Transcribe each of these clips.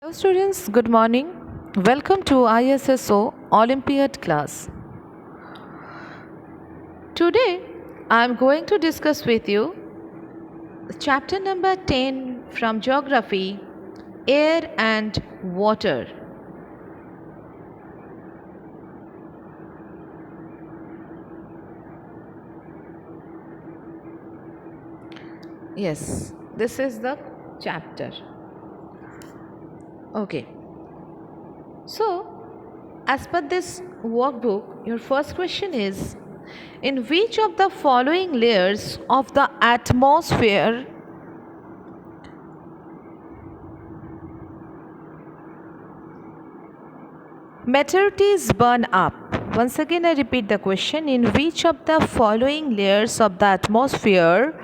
Hello students, good morning. Welcome to ISSO Olympiad class. Today I am going to discuss with you chapter number 10 from Geography, Air and Water. Yes, this is the chapter. Okay. So, as per this workbook, your first question is, in which of the following layers of the atmosphere meteorites burn up? Once again, I repeat the question, in which of the following layers of the atmosphere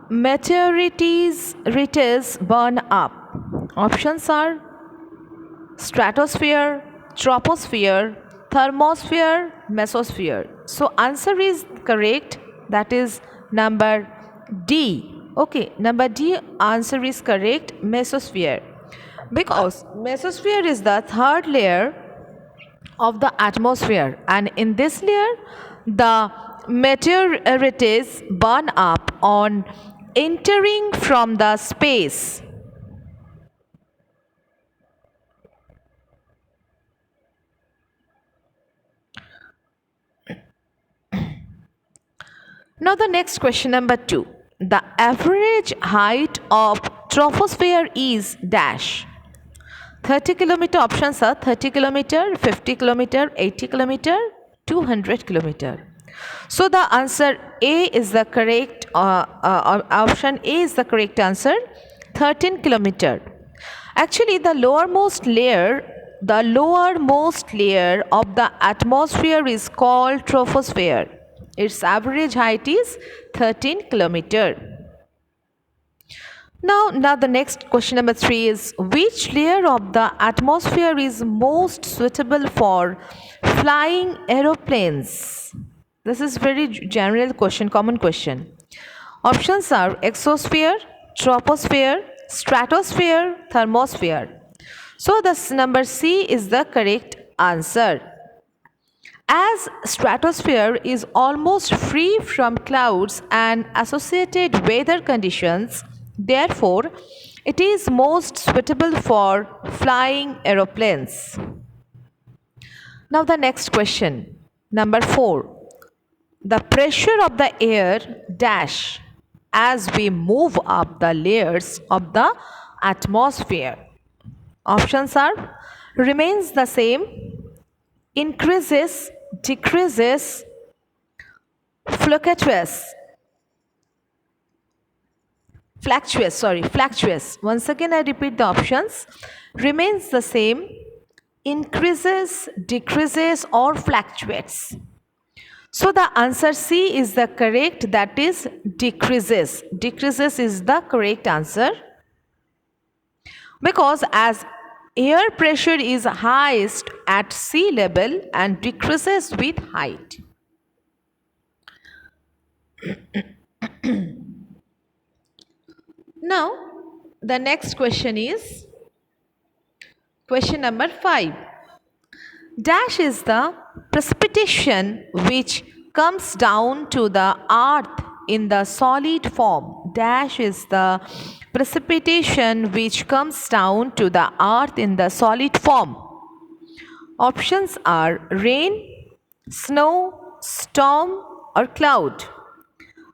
meteorites burn up? Options are stratosphere, troposphere, thermosphere, mesosphere. So answer is correct, that is number D. Okay, number D answer is correct, mesosphere. Because mesosphere is the third layer of the atmosphere, and in this layer the meteorites burn up on entering from the space. Now the next question, number 2. The average height of troposphere is dash. 30 kilometer. Options are 30 kilometer, 50 kilometer, 80 kilometer, 200 kilometer. So the answer A is the correct, option A is the correct answer, 13 kilometer. Actually, the lowermost layer of the atmosphere is called troposphere. Its average height is 13 kilometer. Now the next question, number 3, is which layer of the atmosphere is most suitable for flying aeroplanes? This is very general question, common question. Options are exosphere, troposphere, stratosphere, thermosphere. So this number C is the correct answer. As stratosphere is almost free from clouds and associated weather conditions, therefore it is most suitable for flying aeroplanes. Now the next question, number 4. The pressure of the air dash as we move up the layers of the atmosphere. Options are remains the same, increases, decreases, fluctuates. Fluctuates. Once again, I repeat the options. Remains the same, increases, decreases, or fluctuates. So the answer C is the correct, that is decreases. Decreases is the correct answer. Because as air pressure is highest at sea level and decreases with height. Now, the next question is question number 5. Dash is the precipitation which comes down to the earth in the solid form. Dash is the precipitation which comes down to the earth in the solid form. Options are rain, snow, storm, or cloud.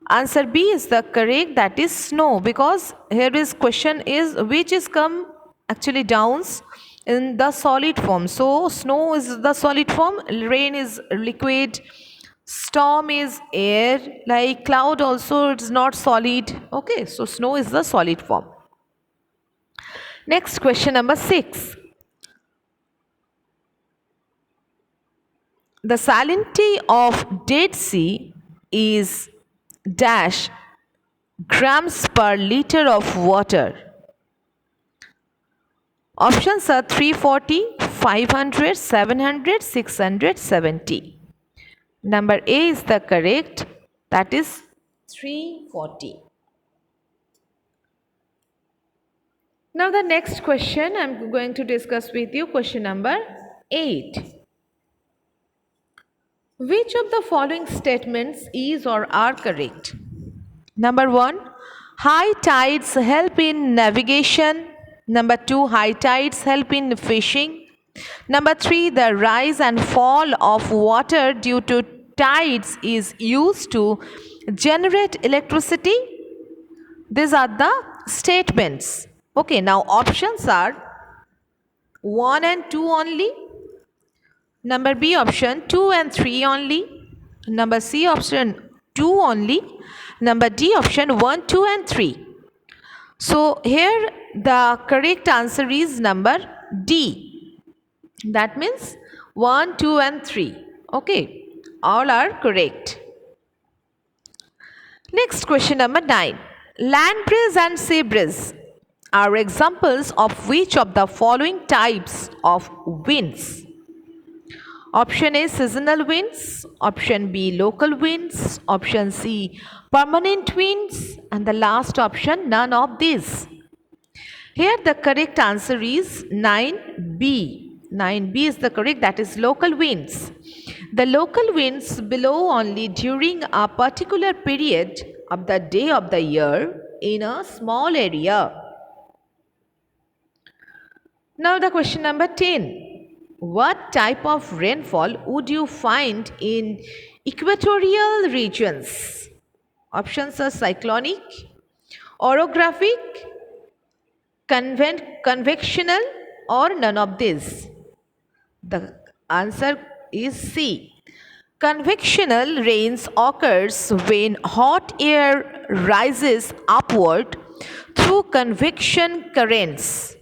Answer B is the correct, that is snow, because here is question is which is come actually downs in the solid form. So snow is the solid form, rain is liquid, storm is air, like cloud also it's not solid. Okay, so snow is the solid form. Next question, number 6. The salinity of Dead Sea is dash grams per liter of water. Options are 340, 500, 700, 670. Number A is the correct, that is 340. Now the next question I'm going to discuss with you, question number 8. Which of the following statements is or are correct? Number 1, high tides help in navigation. Number 2, high tides help in fishing. Number 3, the rise and fall of water due to tides is used to generate electricity. These are the statements. Okay, now options are 1 and 2 only. Number B option 2 and 3 only. Number C option 2 only. Number D option 1, 2 and 3. So here the correct answer is number D. That means 1, 2 and 3. Okay, all are correct. Next question number 9. Land breeze and sea breeze are examples of which of the following types of winds? Option A, seasonal winds. Option B, local winds. Option C, permanent winds. And the last option, none of these. Here the correct answer is 9B. 9B is the correct, that is local winds. The local winds blow only during a particular period of the day of the year in a small area. Now the question number 10. What type of rainfall would you find in equatorial regions? Options are cyclonic, orographic, convectional, or none of these. The answer is C. Convectional rains occurs when hot air rises upward through convection currents.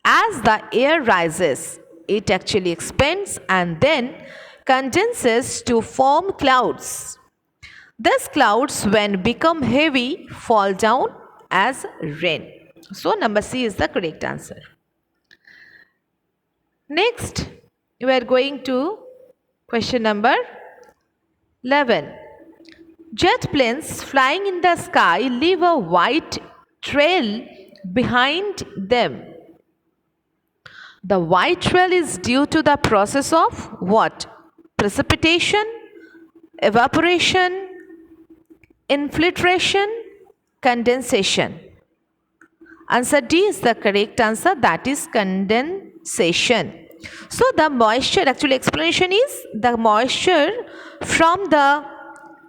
As the air rises, it actually expands and then condenses to form clouds. These clouds, when become heavy, fall down as rain. So number C is the correct answer. Next, we are going to question number 11. Jet planes flying in the sky leave a white trail behind them. The white trail is due to the process of what? Precipitation, evaporation, infiltration, condensation. Answer D is the correct answer, that is condensation. So the moisture, actually explanation is the moisture from the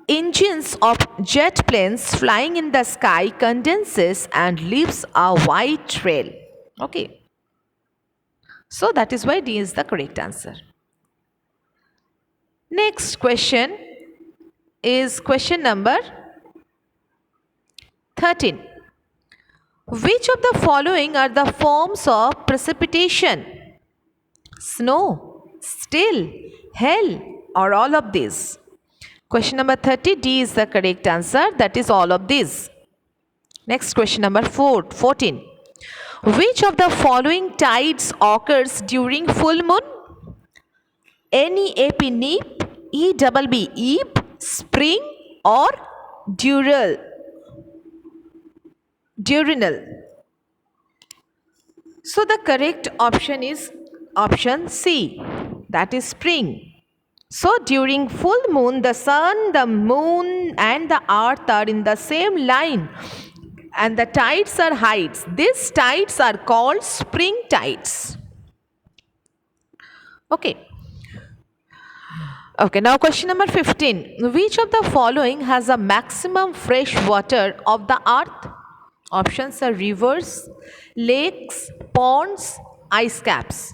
engines of jet planes flying in the sky condenses and leaves a white trail. Okay. So that is why D is the correct answer. Next question is question number 13. Which of the following are the forms of precipitation? Snow, still, hail, or all of these? Question number 30, D is the correct answer, that is all of these. Next question number 14. Which of the following tides occurs during full moon? NEAP, NEAP, EBB, EEP, spring, or diurnal? So the correct option is option C, that is spring. So during full moon, the sun, the moon, and the earth are in the same line, and the tides are heights. These tides are called spring tides. Okay. Okay, now question number 15. Which of the following has a maximum fresh water of the earth? Options are rivers, lakes, ponds, ice caps.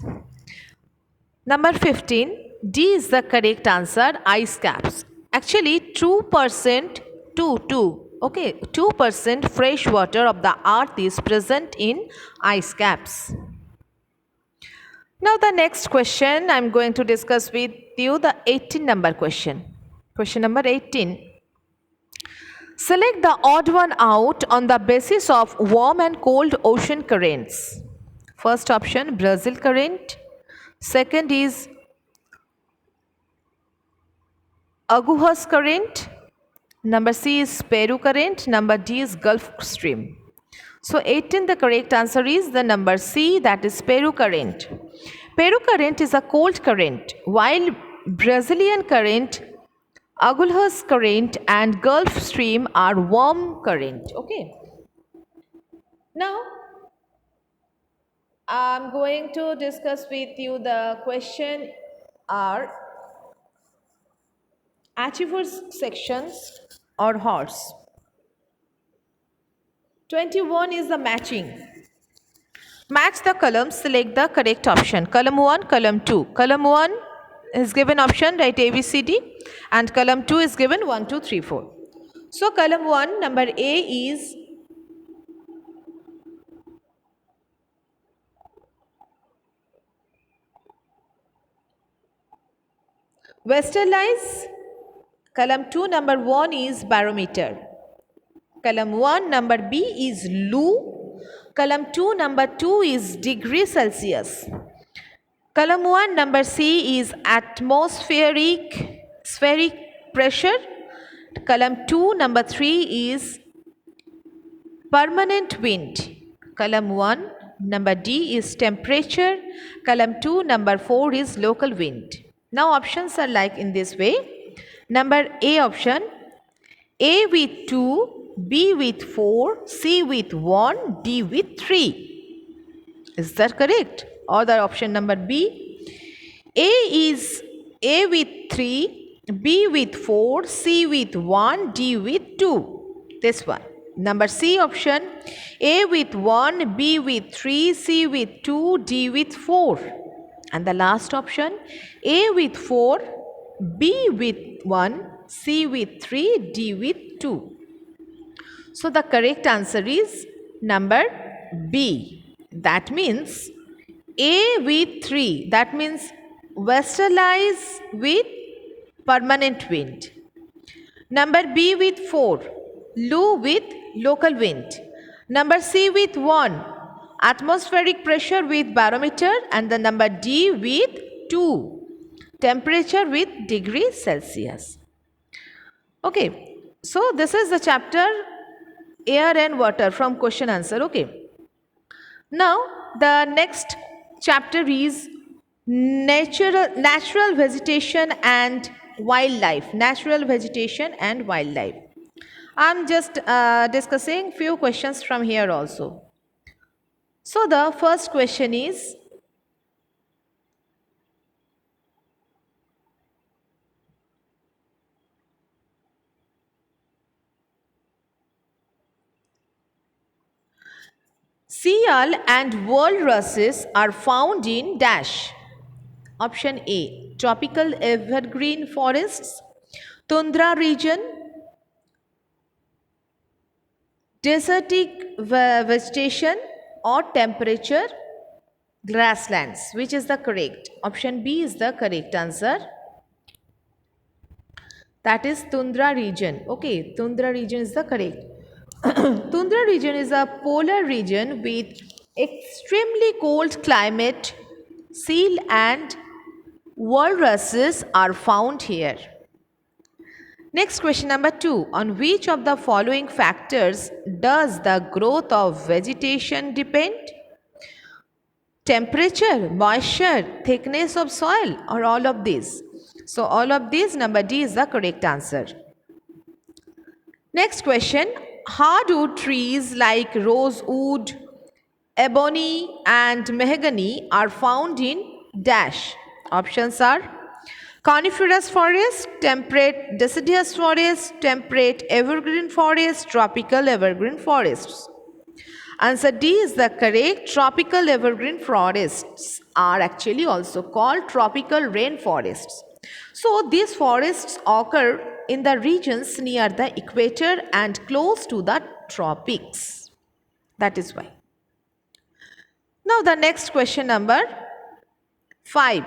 Number 15, D is the correct answer, ice caps. Actually 2%, 2% fresh water of the earth is present in ice caps. Now the next question I am going to discuss with you, the 18 number question. Question number 18. Select the odd one out on the basis of warm and cold ocean currents. First option, Brazil current. Second is Agujas current. Number C is Peru current. Number D is Gulf Stream. So 18, the correct answer is the number C, that is Peru current. Peru current is a cold current, while Brazilian current, Agulhas current and Gulf Stream are warm current. Okay. Now, I'm going to discuss with you the question are achievers sections or horse. 21 is the matching. Match the columns, select the correct option. Column 1, column 2. Column 1 is given option, write A, B, C, D, and column 2 is given 1, 2, 3, 4. So column 1, number A is Westerlies. Column 2, number 1 is barometer. Column 1, number B is Lu. Column 2, number 2 is degree Celsius. Column 1, number C is atmospheric spheric pressure. Column 2, number 3 is permanent wind. Column 1, number D is temperature. Column 2, number 4 is local wind. Now options are like in this way. Number A option, A with 2, B with 4, C with 1, D with 3. Is that correct? Or the option number B, A is A with 3, B with 4, C with 1, D with 2. This one. Number C option, A with 1, B with 3, C with 2, D with 4. And the last option, A with 4, B with 1, C with 3, D with 2. So the correct answer is number B. That means A with 3, that means westerlies with permanent wind. Number B with 4, Lu with local wind. Number C with 1, atmospheric pressure with barometer, and the number D with 2, temperature with degree Celsius. Okay, so this is the chapter air and water from question answer. Okay. Now the next chapter is natural vegetation and wildlife. Natural vegetation and wildlife. I'm just discussing few questions from here also. So the first question is, seal and walruses are found in dash. Option A, tropical evergreen forests, tundra region, desertic vegetation, or temperature grasslands. Which is the correct? Option B is the correct answer. That is tundra region. Okay, tundra region is the correct. Tundra region is a polar region with extremely cold climate. Seal and walruses are found here. Next question number 2. On which of the following factors does the growth of vegetation depend? Temperature, moisture, thickness of soil, or all of these? So all of these, number D is the correct answer. Next question. How do trees like rosewood, ebony and mahogany are found in dash? Options are coniferous forest, temperate deciduous forest, temperate evergreen forest, tropical evergreen forests. Answer D is the correct. Tropical evergreen forests are actually also called tropical rainforests. So these forests occur in the regions near the equator and close to the tropics. That is why. Now the next question number 5.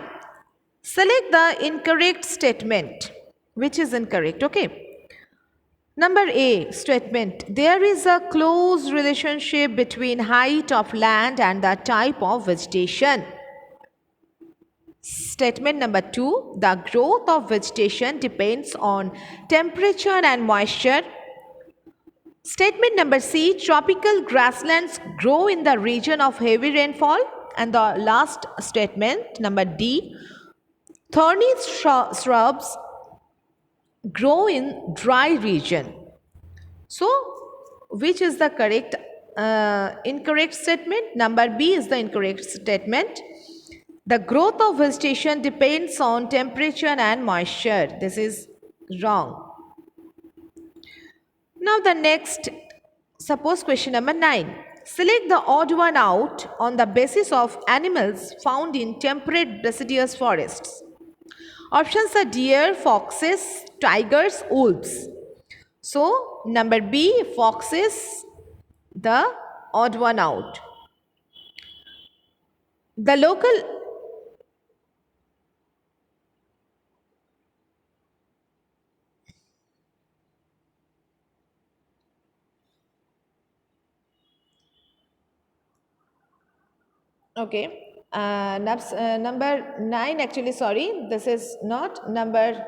Select the incorrect statement. Which is incorrect? Okay. Number A statement. There is a close relationship between height of land and the type of vegetation. Statement number 2. The growth of vegetation depends on temperature and moisture. Statement number C, tropical grasslands grow in the region of heavy rainfall. And the last statement, number D, thorny shrubs grow in dry region. So, which is the correct incorrect statement? Number B is the incorrect statement. The growth of vegetation depends on temperature and moisture. This is wrong. Now the next, suppose question number 9. Select the odd one out on the basis of animals found in temperate deciduous forests. Options are deer, foxes, tigers, wolves. So number B, foxes, the odd one out. The local okay. Number 9 actually, sorry, this is not number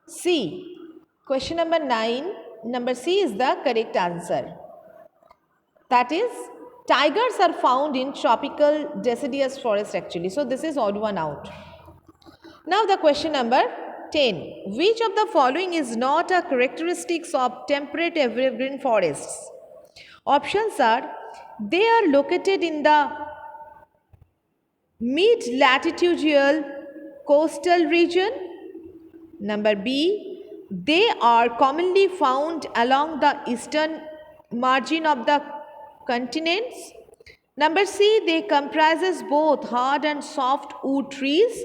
C. Question number 9, number C is the correct answer. That is, tigers are found in tropical deciduous forest actually. So this is odd one out. Now the question number 10. Which of the following is not a characteristics of temperate evergreen forests? Options are, they are located in the mid-latitudinal coastal region. Number B, they are commonly found along the eastern margin of the continents. Number C, they comprises both hard and soft wood trees.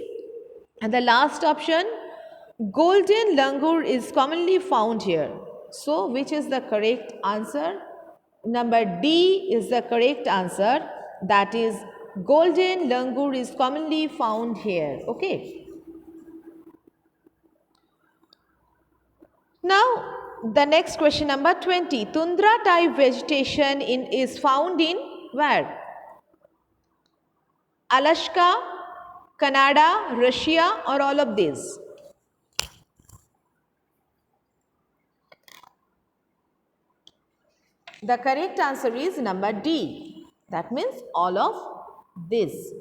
And the last option, golden langur is commonly found here. So, which is the correct answer? Number D is the correct answer. That is, golden langur is commonly found here. Okay. Now, the next question number 20. Tundra type vegetation is found in where? Alaska, Canada, Russia, or all of these? The correct answer is number D. That means all of these.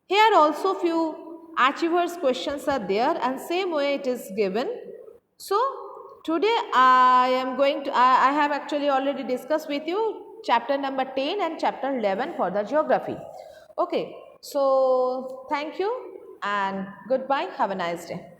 Here also few achievers questions are there and same way it is given. So today I have actually already discussed with you chapter number 10 and chapter 11 for the geography. Okay. So thank you and goodbye. Have a nice day.